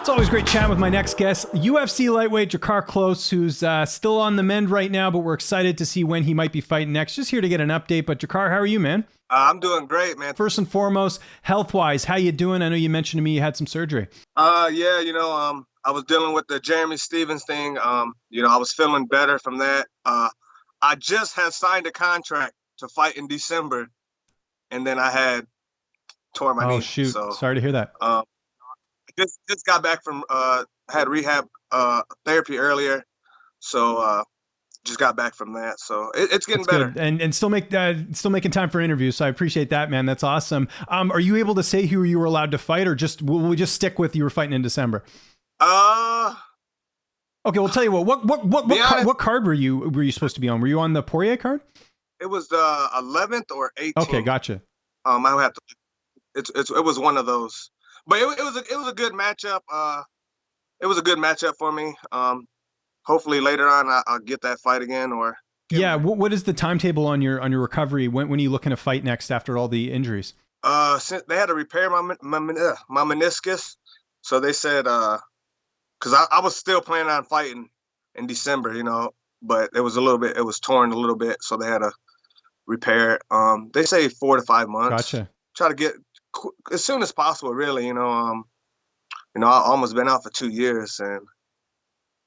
It's always great chatting with my next guest, UFC lightweight Drakkar Klose, who's still on the mend right now, but we're excited to see when he might be fighting next. Just here to get an update. But Drakkar, how are you, man? I'm doing great, man. First and foremost, health-wise, how you doing? I know you mentioned to me you had some surgery. Yeah, I was dealing with the Jeremy Stevens thing. I was feeling better from that. I just had signed a contract to fight in December, and then I had tore my knee. Oh, shoot. So, sorry to hear that. just got back from had rehab therapy earlier, so just got back from that. So it's getting better. Good. And still making time for interviews. So I appreciate that, man. That's awesome. Are you able to say who you were allowed to fight, or will we just stick with you were fighting in December? Okay, we'll tell you what card were you supposed to be on? Were you on the Poirier card? It was the 11th or 18th. Okay, gotcha. I would have to. It was one of those, but it was a good matchup. It was a good matchup for me. Hopefully later on I'll get that fight again. Or yeah, what is the timetable on your recovery? When are you looking to fight next after all the injuries? Since they had to repair my meniscus, so they said because I was still planning on fighting in December, but it was torn a little bit, so they had to repair it. They say 4 to 5 months. Gotcha. Try to get as soon as possible, really. I almost been out for 2 years, and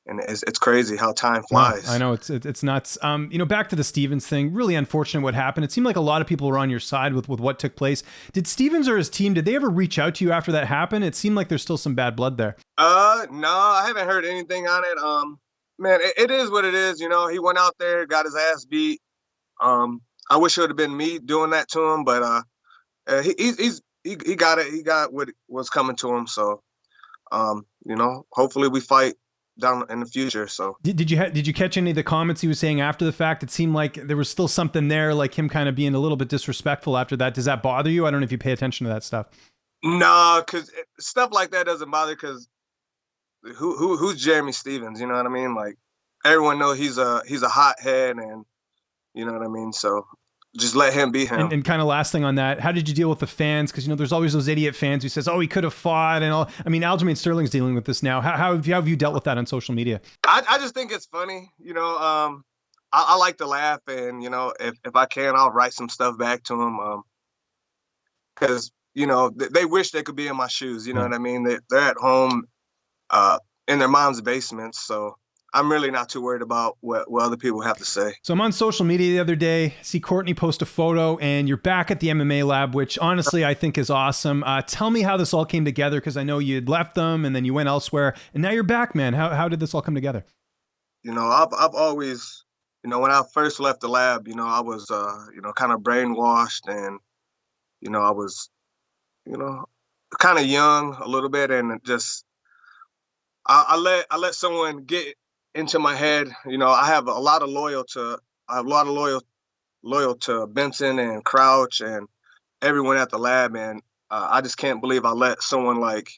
it's crazy how time flies. Wow, I know it's nuts. Back to the Stevens thing. Really unfortunate what happened. It seemed like a lot of people were on your side with what took place. Did Stevens or his team, did they ever reach out to you after that happened? It seemed like there's still some bad blood there. No, I haven't heard anything on it. Man, it is what it is. He went out there, got his ass beat. I wish it would have been me doing that to him, but he got it. He got what was coming to him. So, hopefully we fight down in the future. So did you catch any of the comments he was saying after the fact? It seemed like there was still something there, like him kind of being a little bit disrespectful after that. Does that bother you? I don't know if you pay attention to that stuff. No, because stuff like that doesn't bother. Because who's Jeremy Stevens? You know what I mean? Like everyone knows he's a hothead, and you know what I mean. So just let him be him. And kind of last thing on that, how did you deal with the fans? Because there's always those idiot fans who says, "Oh, he could have fought," and all. I mean, Aljamain Sterling's dealing with this now. How have you dealt with that on social media? I just think it's funny. I like to laugh, and if I can, I'll write some stuff back to them. Because they wish they could be in my shoes. You know what I mean? They're at home, in their mom's basements, so I'm really not too worried about what other people have to say. So I'm on social media the other day, see Courtney post a photo, and you're back at the MMA Lab, which honestly I think is awesome. Tell me how this all came together, because I know you had left them and then you went elsewhere, and now you're back, man. How did this all come together? I've always, when I first left the lab, I was, kind of brainwashed, and, I was, kind of young a little bit, and just, I let someone get into my head. I have a lot of loyal to Benson and Crouch and everyone at the lab, and I just can't believe I let someone like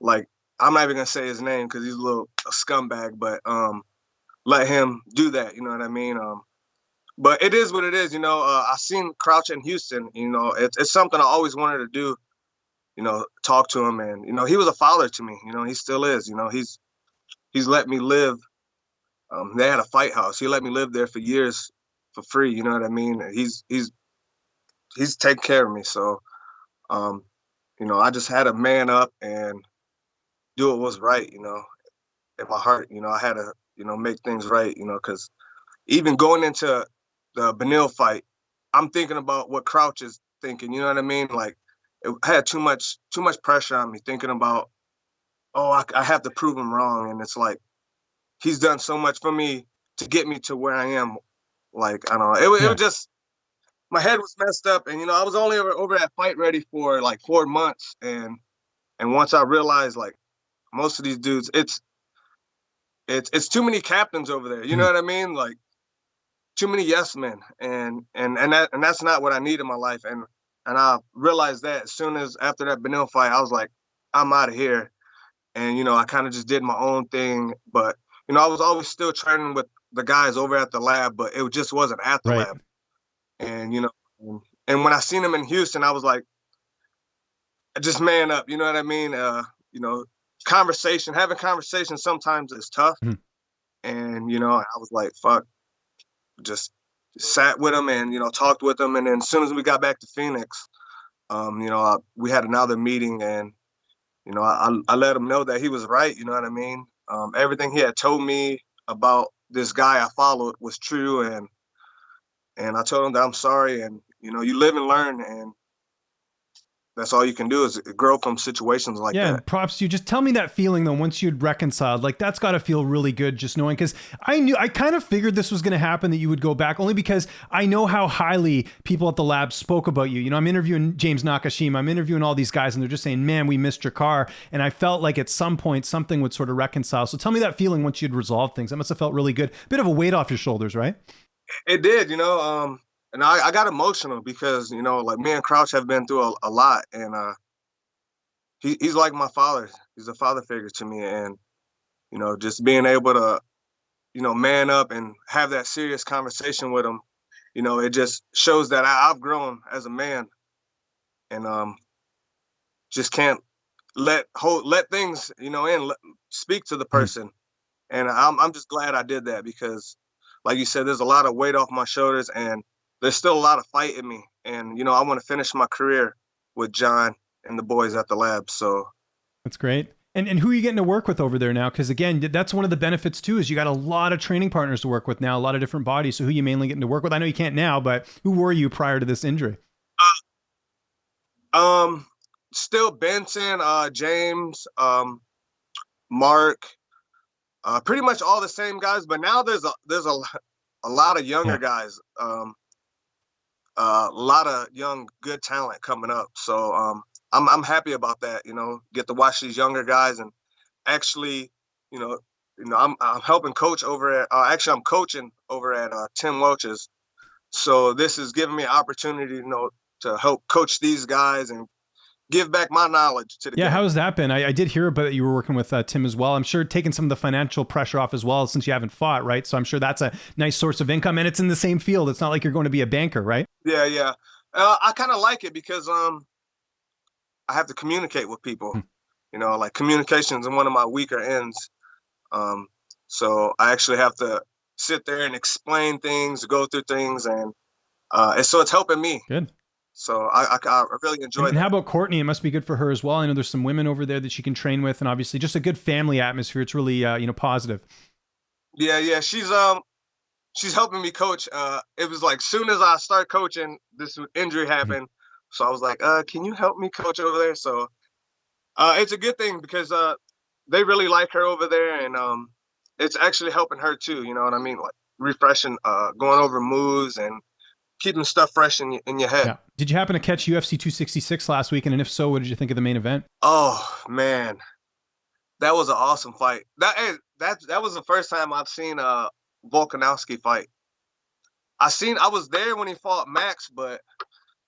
I'm not even gonna say his name because he's a scumbag, but let him do that. You know what I mean? But it is what it is. I seen Crouch in Houston. It's something I always wanted to do. Talk to him, and he was a father to me. He still is. He's let me live. They had a fight house. He let me live there for years for free. You know what I mean? He's taking care of me. So, I just had to man up and do what was right. In my heart, I had to, make things right. Because even going into the Benil fight, I'm thinking about what Crouch is thinking. You know what I mean? Like it had too much pressure on me, thinking about, oh, I have to prove him wrong, and it's like, he's done so much for me to get me to where I am. Like, I don't know. It was just, my head was messed up. And, I was only over at Fight Ready for like 4 months. And once I realized, like, most of these dudes, it's too many captains over there. You know what I mean? Like, too many yes men. And that's not what I need in my life. And I realized that as soon as after that Benil fight, I was like, I'm out of here. And, I kind of just did my own thing. But, I was always still training with the guys over at the lab, but it just wasn't at the lab. And, and when I seen him in Houston, I was like, just man up. You know what I mean? having conversations sometimes is tough. Mhm. And, I was like, fuck, just sat with him and, talked with him. And then as soon as we got back to Phoenix, we had another meeting and, I let him know that he was right. You know what I mean? Everything he had told me about this guy I followed was true. And I told him that I'm sorry. And, you live and learn. And that's all you can do is grow from situations like Yeah, that. and props to you. Just tell me that feeling though, once you'd reconciled, like that's got to feel really good just knowing, because I kind of figured this was going to happen, that you would go back, only because I know how highly people at the lab spoke about you. I'm interviewing James Nakashima, I'm interviewing all these guys and they're just saying, man, we missed Drakkar. And I felt like at some point something would sort of reconcile. So tell me that feeling once you'd resolved things. That must have felt really good. Bit of a weight off your shoulders, right? It did, and I got emotional because, like me and Crouch have been through a lot. And he's like my father. He's a father figure to me. And, just being able to, man up and have that serious conversation with him, it just shows that I've grown as a man and just can't let things, speak to the person. And I'm just glad I did that because, like you said, there's a lot of weight off my shoulders and there's still a lot of fight in me. And, I want to finish my career with Jon and the boys at the lab. So That's great. And who are you getting to work with over there now? Because again, that's one of the benefits too, is you got a lot of training partners to work with now, a lot of different bodies. So who are you mainly getting to work with? I know you can't now, but who were you prior to this injury? Still Benson, James, Mark, pretty much all the same guys. But now there's a lot of younger guys, a lot of young good talent coming up. So I'm happy about that. Get to watch these younger guys and actually, I'm helping coach over at. Actually, I'm coaching over at Tim Welch's. So this is giving me an opportunity, to help coach these guys and give back my knowledge to the game. How has that been? I did hear about that you were working with Tim as well. I'm sure taking some of the financial pressure off as well, since you haven't fought, right? So I'm sure that's a nice source of income, and it's in the same field. It's not like you're going to be a banker, right? Yeah. I kind of like it because I have to communicate with people. Like communication is one of my weaker ends. So I actually have to sit there and explain things, go through things, and so it's helping me. Good. So I really enjoy it. And how about Courtney? It must be good for her as well. I know there's some women over there that she can train with, and obviously just a good family atmosphere. It's really positive. Yeah. She's helping me coach. It was like soon as I start coaching, this injury happened. So I was like, can you help me coach over there? So it's a good thing because they really like her over there, and it's actually helping her too. You know what I mean? Like refreshing, going over moves and keeping stuff fresh in your head. Yeah. Did you happen to catch UFC 266 last weekend? And if so, what did you think of the main event? Oh man, that was an awesome fight. That was the first time I've seen a Volkanovski fight. I was there when he fought Max, but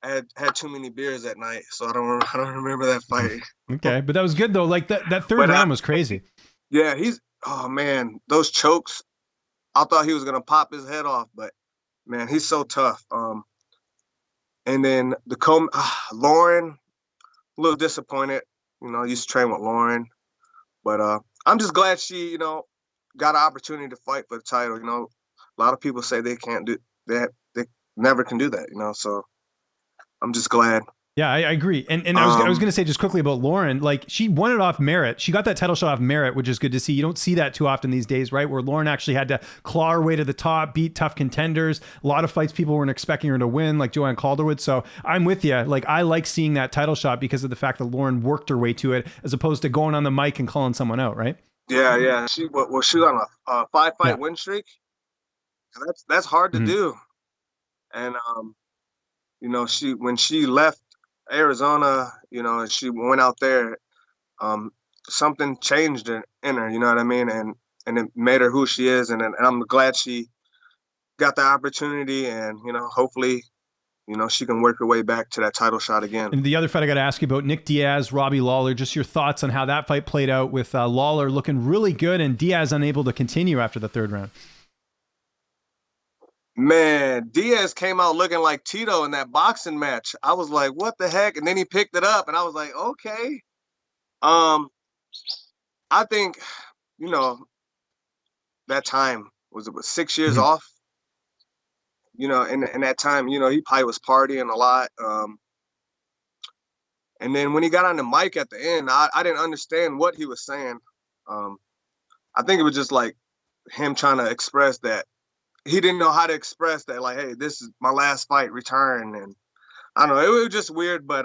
I had too many beers that night, so I don't remember that fight. Okay, but that was good though. Like that third round was crazy. Yeah, oh man, those chokes. I thought he was gonna pop his head off, but man, he's so tough. And then Lauren, a little disappointed. I used to train with Lauren, but I'm just glad she, got an opportunity to fight for the title. A lot of people say they can't do that. They never can do that. So I'm just glad. Yeah, I agree. And I was going to say just quickly about Lauren, like she won it off merit. She got that title shot off merit, which is good to see. You don't see that too often these days, right? Where Lauren actually had to claw her way to the top, beat tough contenders. A lot of fights people weren't expecting her to win, like Joanne Calderwood. So I'm with you. Like I like seeing that title shot because of the fact that Lauren worked her way to it, as opposed to going on the mic and calling someone out, right? Yeah. She was on a 5-fight win streak. That's hard to do. And when she left Arizona, and she went out there, something changed in her, you know what I mean? And it made her who she is. And I'm glad she got the opportunity and, hopefully, she can work her way back to that title shot again. And the other fight I got to ask you about, Nick Diaz, Robbie Lawler, just your thoughts on how that fight played out with Lawler looking really good and Diaz unable to continue after the third round. Man, Diaz came out looking like Tito in that boxing match. I was like, what the heck? And then he picked it up and I was like, okay. I think, you know, that time was 6 years Mhm. off. You know, in that time, you know, he probably was partying a lot. And then when he got on the mic at the end, I didn't understand what he was saying. Um, I think it was just like him trying to express that he didn't know how to express that, like, hey, this is my last fight, return. And I don't know, it was just weird, but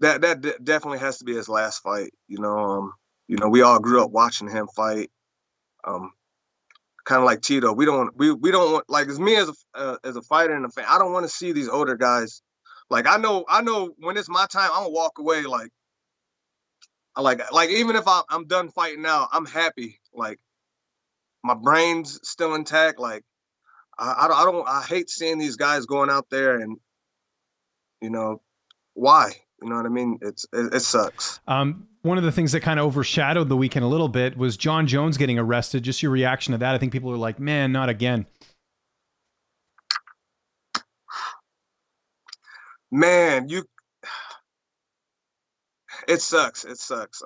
definitely has to be his last fight. You know, we all grew up watching him fight. Um, kind of like Tito, we don't want, like, as me as a fighter and a fan, I don't want to see these older guys. Like, I know when it's my time, I'm gonna walk away. Like even if I'm done fighting now, I'm happy. Like, my brain's still intact. Like, I hate seeing these guys going out there and, you know, why? You know what I mean? It sucks. One of the things that kind of overshadowed the weekend a little bit was Jon Jones getting arrested. Just your reaction to that. I think people are like, man, not again. Man, it sucks. It sucks.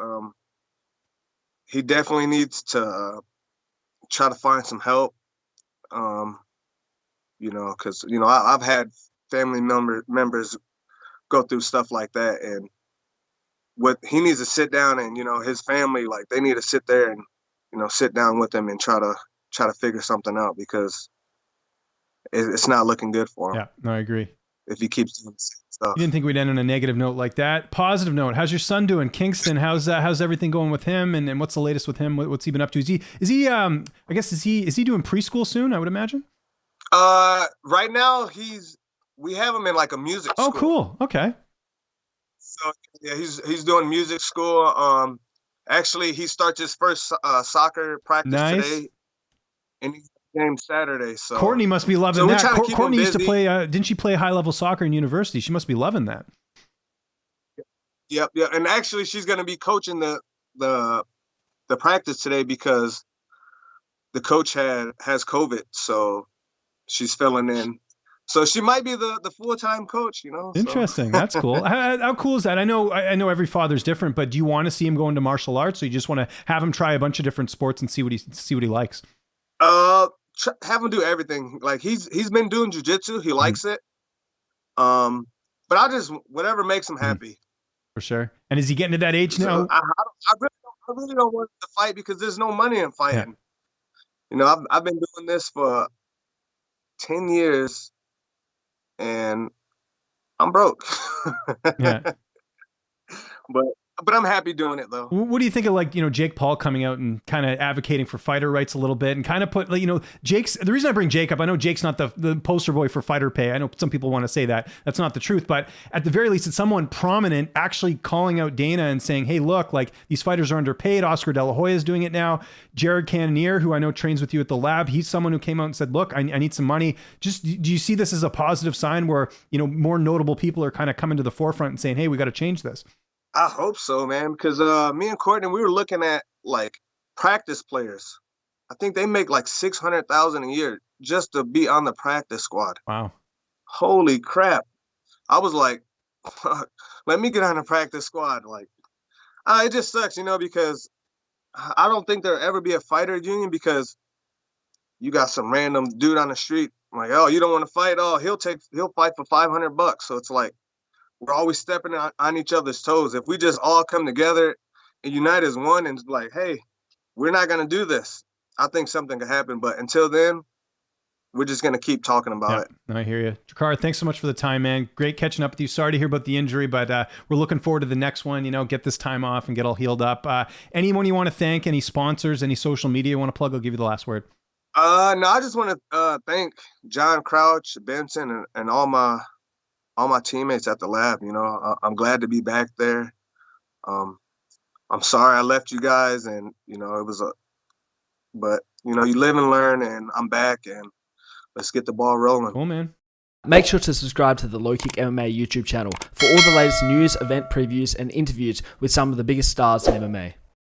He definitely needs to try to find some help. You know, because, you know, I've had family members go through stuff like that, and what he needs to sit down, and, you know, his family, like, they need to sit there and, you know, sit down with him and try to figure something out, because it's not looking good for him. Yeah, no, I agree. If he keeps doing the same stuff. You didn't think we'd end on a negative note like that. Positive note. How's your son doing? Kingston, how's everything going with him? And what's the latest with him? What's he been up to? Is he I guess is he doing preschool soon, I would imagine? Right now we have him in like a music school. Oh, cool. Okay. So yeah, he's doing music school. Actually, he starts his first soccer practice today, and he's game Saturday. So Courtney must be loving that. Courtney used to play. Didn't she play high level soccer in university? She must be loving that. Yep. And actually, she's going to be coaching the practice today, because the coach has COVID, so she's filling in. So she might be the full-time coach, you know. Interesting. So. That's cool. How cool is that? I know every father's different, but do you want to see him go into martial arts, or you just want to have him try a bunch of different sports and see what he likes? Have him do everything. Like, he's been doing jiu-jitsu. He likes it. But whatever makes him happy. For sure. And is he getting to that age now? I really don't want to fight, because there's no money in fighting. Yeah. You know, I've been doing this for 10 years, and I'm broke. Yeah. But I'm happy doing it, though. What do you think of, like, you know, Jake Paul coming out and kind of advocating for fighter rights a little bit, and kind of put, like, you know, the reason I bring Jake up, I know Jake's not the poster boy for fighter pay. I know some people want to say that. That's not the truth. But at the very least, it's someone prominent actually calling out Dana and saying, hey, look, like, these fighters are underpaid. Oscar De La Hoya is doing it now. Jared Cannonier, who I know trains with you at the lab, he's someone who came out and said, look, I need some money. Just, do you see this as a positive sign where, you know, more notable people are kind of coming to the forefront and saying, hey, we got to change this? I hope so, man, because me and Courtney, we were looking at, like, practice players. I think they make like $600,000 a year just to be on the practice squad. Wow. Holy crap. I was like, fuck, let me get on the practice squad. Like, it just sucks, you know, because I don't think there'll ever be a fighter union, because you got some random dude on the street, like, oh, you don't want to fight? Oh, he'll fight for $500. So it's like, we're always stepping on each other's toes. If we just all come together and unite as one and like, hey, we're not going to do this, I think something could happen. But until then, we're just going to keep talking about it. I hear you. Drakkar, thanks so much for the time, man. Great catching up with you. Sorry to hear about the injury, but we're looking forward to the next one. You know, get this time off and get all healed up. Anyone you want to thank, any sponsors, any social media you want to plug, I'll give you the last word. No, I just want to thank John Crouch, Benson, and all my teammates at the lab. You know, I'm glad to be back there. I'm sorry I left you guys, and, you know, but, you know, you live and learn, and I'm back, and let's get the ball rolling. Cool, man. Make sure to subscribe to the LowKick MMA YouTube channel for all the latest news, event previews, and interviews with some of the biggest stars in MMA.